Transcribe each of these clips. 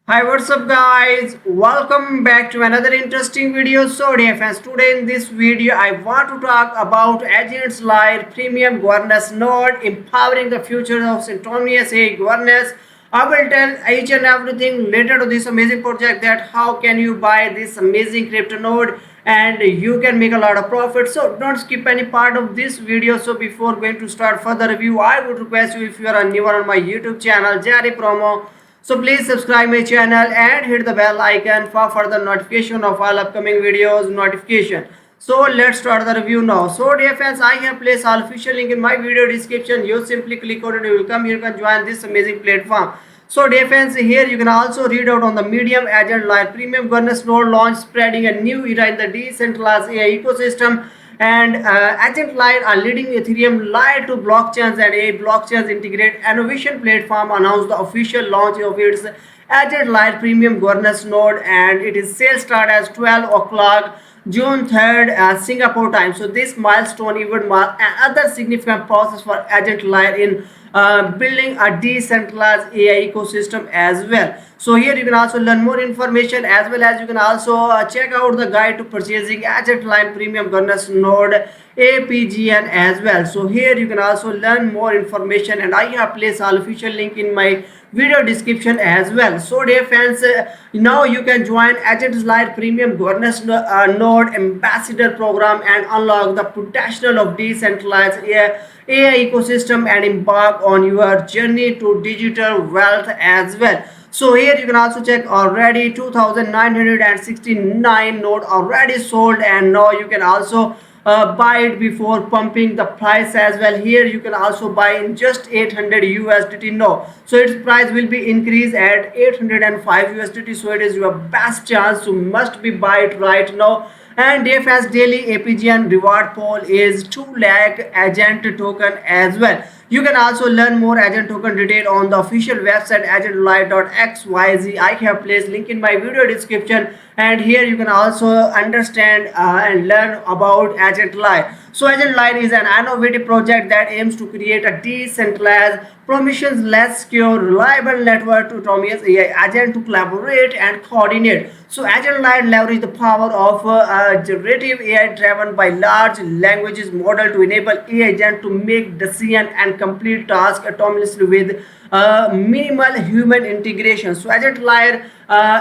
Hi, what's up guys? Welcome back to another interesting video. So dear friends, today in this video I want to talk about Agents Layer Premium Governance Node empowering the future of Synchronous AI governance. I will tell each and everything related to this amazing project, that how can you buy this amazing crypto node and you can make a lot of profit. So don't skip any part of this video. So before going to start further review, I would request you, if you are a new on my YouTube channel Jerry Promo, so please subscribe my channel and hit the bell icon for further notification of all upcoming videos notification. So let's start the review now. So dear friends, I have placed all official link in my video description. You simply click on it, you will come here, you can join this amazing platform. So dear friends, here you can also read out on the Medium Agent Layer Premium Governance Node launch, spreading a new era in the decentralized AI ecosystem. And Agent Layer, a leading Ethereum layer to blockchains and AI blockchains integrate innovation platform, announced the official launch of its Agent Layer Premium Governance Node, and it is sales start as 12 o'clock June 3rd Singapore time. So this milestone even marks another significant process for Agent Layer in building a decentralized AI ecosystem as well. So here you can also learn more information, as well as you can also check out the guide to purchasing Agent Line Premium Governance Node APGN as well. So here you can also learn more information, and I have placed all official link in my video description as well. So dear fans, now you can join Agent Line Premium Governance Node Ambassador Program and unlock the potential of decentralized AI ecosystem and embark on your journey to digital wealth as well. So here you can also check already 2969 node already sold, and now you can also buy it before pumping the price as well. Here you can also buy in just 800 USDT now, so its price will be increased at 805 USDT. So it is your best chance to must be buy it right now. And DFS daily APGN reward pool is 2 lakh agent token as well. You can also learn more agent token detail on the official website agentlive.xyz. I have placed link in my video description, and here you can also understand and learn about Agent Live. So Agent Live is an innovative project that aims to create a decentralized, permissionless, secure, reliable network to autonomous AI agent to collaborate and coordinate. So Agent Live leverage the power of generative AI driven by large languages model to enable AI agent to make decision and complete tasks autonomously with minimal human integration. So Agent Layer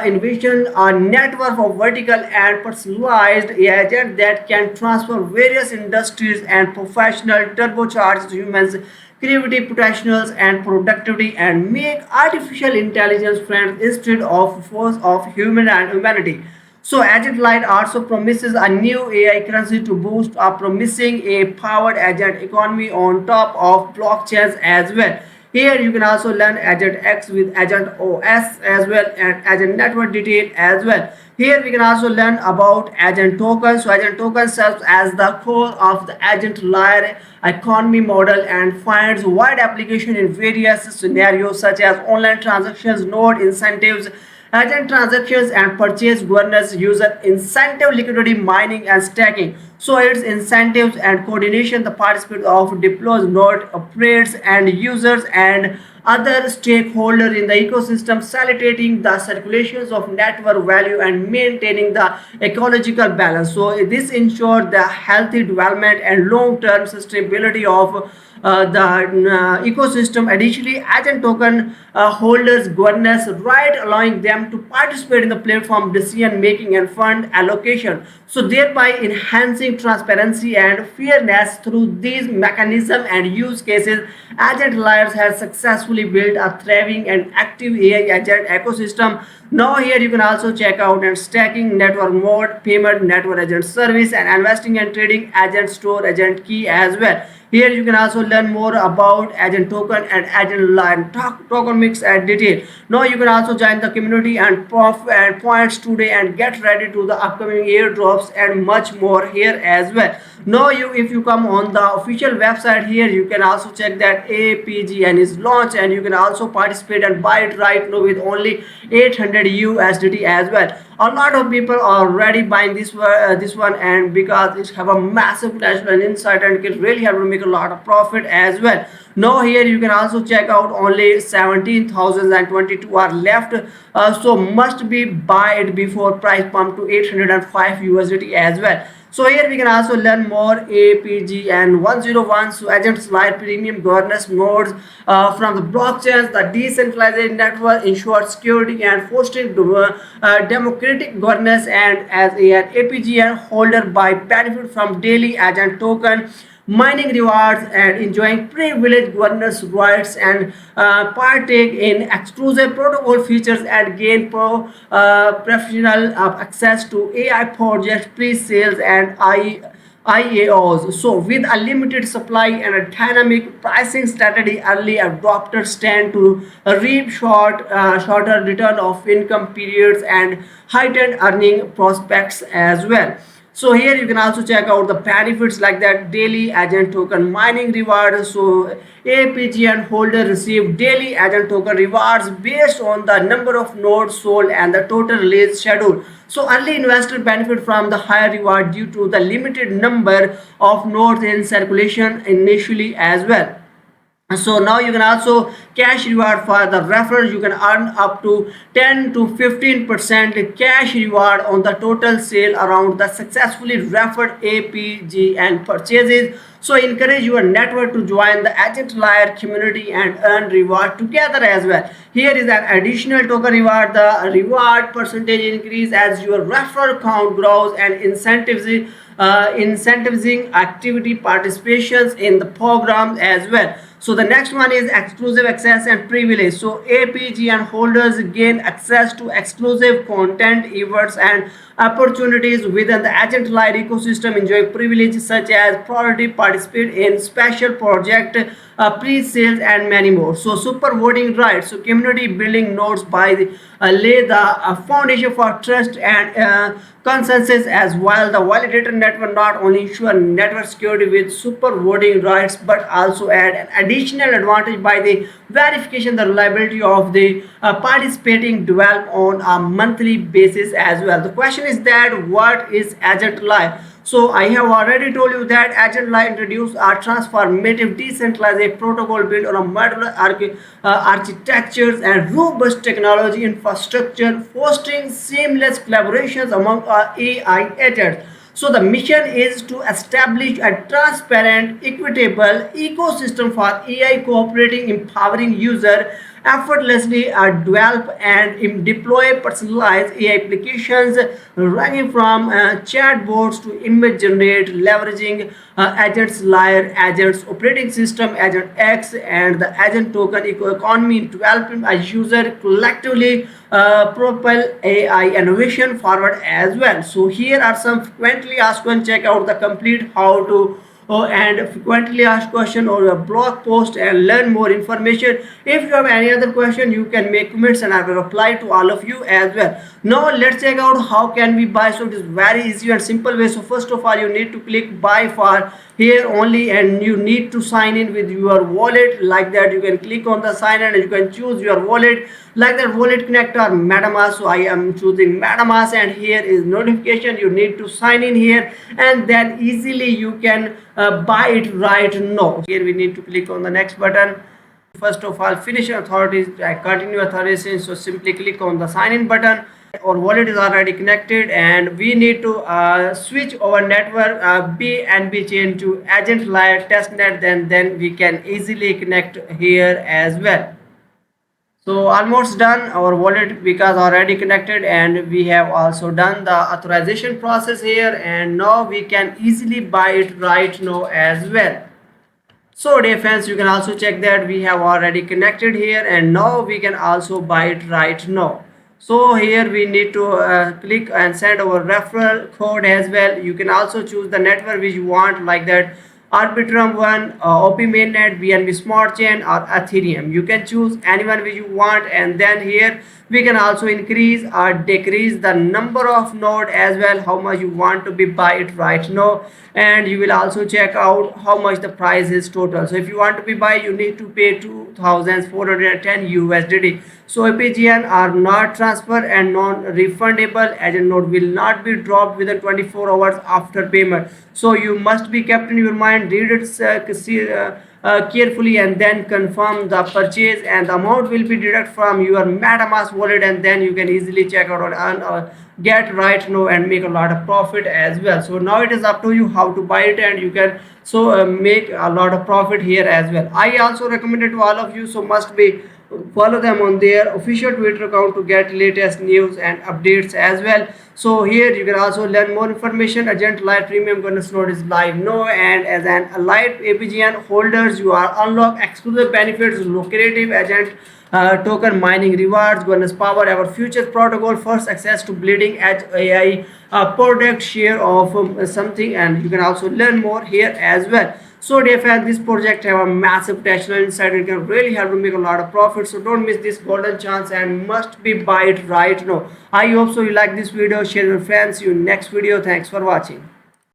envision a network of vertical and personalized AI agents that can transfer various industries and professional turbocharge humans creativity potentials and productivity, and make artificial intelligence friends instead of force of human and humanity. So Agent Light also promises a new AI currency to boost a promising a powered agent economy on top of blockchains as well. Here you can also learn Agent X with Agent OS as well, and Agent Network detail as well. Here we can also learn about Agent Token. So Agent Token serves as the core of the Agent Layer economy model and finds wide application in various scenarios such as online transactions, node incentives, agent transactions, and purchase governance, user incentive, liquidity mining, and stacking. So its incentives and coordination the participate of deploys node operators and users and other stakeholders in the ecosystem, facilitating the circulations of network value and maintaining the ecological balance. So this ensures the healthy development and long-term sustainability of the ecosystem. Additionally, agent token holders governance right, allowing them to participate in the platform decision making and fund allocation, so thereby enhancing transparency and fairness. Through these mechanisms and use cases, Agent Layers has successfully built a thriving and active AI agent ecosystem. Now here you can also check out and stacking network mode, payment network agent service, and investing and trading agent store agent key as well. Here you can also learn more about agent token and agent line token mix and detail. Now you can also join the community and prof and points today and get ready to the upcoming airdrops and much more here as well. Now if you come on the official website, here you can also check that APGN is launched, and you can also participate and buy it right now with only 800 USDT as well. a lot of people are already buying this one, and because it have a massive potential and insight and can really help to make a lot of profit as well. Now here you can also check out only 17,022 are left, so must be buy it before price pump to 805 USDT as well. So here we can also learn more APG and 101, so agents like premium governance nodes from the blockchains. The decentralized network ensures security and fostering democratic governance, and as an APG holder by benefit from daily agent token mining rewards and enjoying privileged governance rights, and partake in exclusive protocol features and gain professional access to AI projects, pre-sales, and IAOs. So, with a limited supply and a dynamic pricing strategy, early adopters tend to reap shorter return of income periods and heightened earning prospects as well. So here you can also check out the benefits like that daily agent token mining rewards. So APGN holder receive daily agent token rewards based on the number of nodes sold and the total release schedule. So early investor benefit from the higher reward due to the limited number of nodes in circulation initially as well. So now you can also cash reward for the referral. You can earn up to 10 to 15% cash reward on the total sale around the successfully referred APG and purchases. So encourage your network to join the agent layer community and earn reward together as well. Here is an additional token reward. The reward percentage increase as your referral count grows, and incentivizing activity participations in the program as well. So the next one is exclusive access and privilege. So APG and holders gain access to exclusive content, events, and opportunities within the agent light ecosystem. Enjoy privileges such as priority participate in special project, pre-sales, and many more. So super voting rights. So community building nodes by lay the foundation for trust and consensus as well. The validator network not only ensure network security with super voting rights, but also add an additional advantage by the verification the reliability of the participating develop on a monthly basis as well. The question is that what is agent live? So I have already told you that Agent Live introduced a transformative decentralized protocol built on a modular architectures and robust technology infrastructure, fostering seamless collaborations among AI agents. So the mission is to establish a transparent, equitable ecosystem for AI cooperating, empowering user effortlessly develop and deploy personalized AI applications ranging from chatbots to image generate, leveraging agents layer, agents operating system, agent X, and the agent token economy, developing a user collectively propel AI innovation forward as well. So here are some frequently asked questions. Check out the complete how to and frequently asked question or a blog post and learn more information. If you have any other question, you can make comments and I will reply to all of you as well. Now let's check out how can we buy. So it is very easy and simple way. So first of all, you need to click buy for here only, and you need to sign in with your wallet. Like that, you can click on the sign in and you can choose your wallet. Like that, wallet connector MetaMask. So I am choosing MetaMask, and here is notification. You need to sign in here, and then easily you can buy it right now. Here we need to click on the next button. First of all, finish authorities, continue authorization. So simply click on the sign in button. Our wallet is already connected, and we need to switch our network BNB chain to agent layer testnet. Then we can easily connect here as well. So almost done. Our wallet because already connected, and we have also done the authorization process here, and now we can easily buy it right now as well. So dear friends, you can also check that we have already connected here, and now we can also buy it right now. So here we need to click and send our referral code as well. You can also choose the network which you want, like that Arbitrum one, OP mainnet, BNB Smart Chain, or Ethereum. You can choose anyone which you want, and then here We can also increase or decrease the number of node as well, how much you want to be buy it right now. And you will also check out how much the price is total. So if you want to be buy, you need to pay 2410 USDT. So APGN are not transfer and non-refundable. Agent node will not be dropped within 24 hours after payment. So you must be kept in your mind, read it carefully, and then confirm the purchase, and the amount will be deducted from your MetaMask wallet, and then you can easily check out and get right now and make a lot of profit as well. So now it is up to you how to buy it, and you can make a lot of profit here as well. I also recommend it to all of you, so must be follow them on their official Twitter account to get latest news and updates as well. So here you can also learn more information. Agent Light Premium Governance Node is live now, and as an Light APGN holders, you are unlock exclusive benefits, lucrative agent token mining rewards, governance power, our future protocol, first access to bleeding edge AI product, share of something, and you can also learn more here as well. So dear fans, this project have a massive potential inside. It can really help to make a lot of profit. So don't miss this golden chance and must be buy it right now. I hope so you like this video. Share with friends. See you next video. Thanks for watching.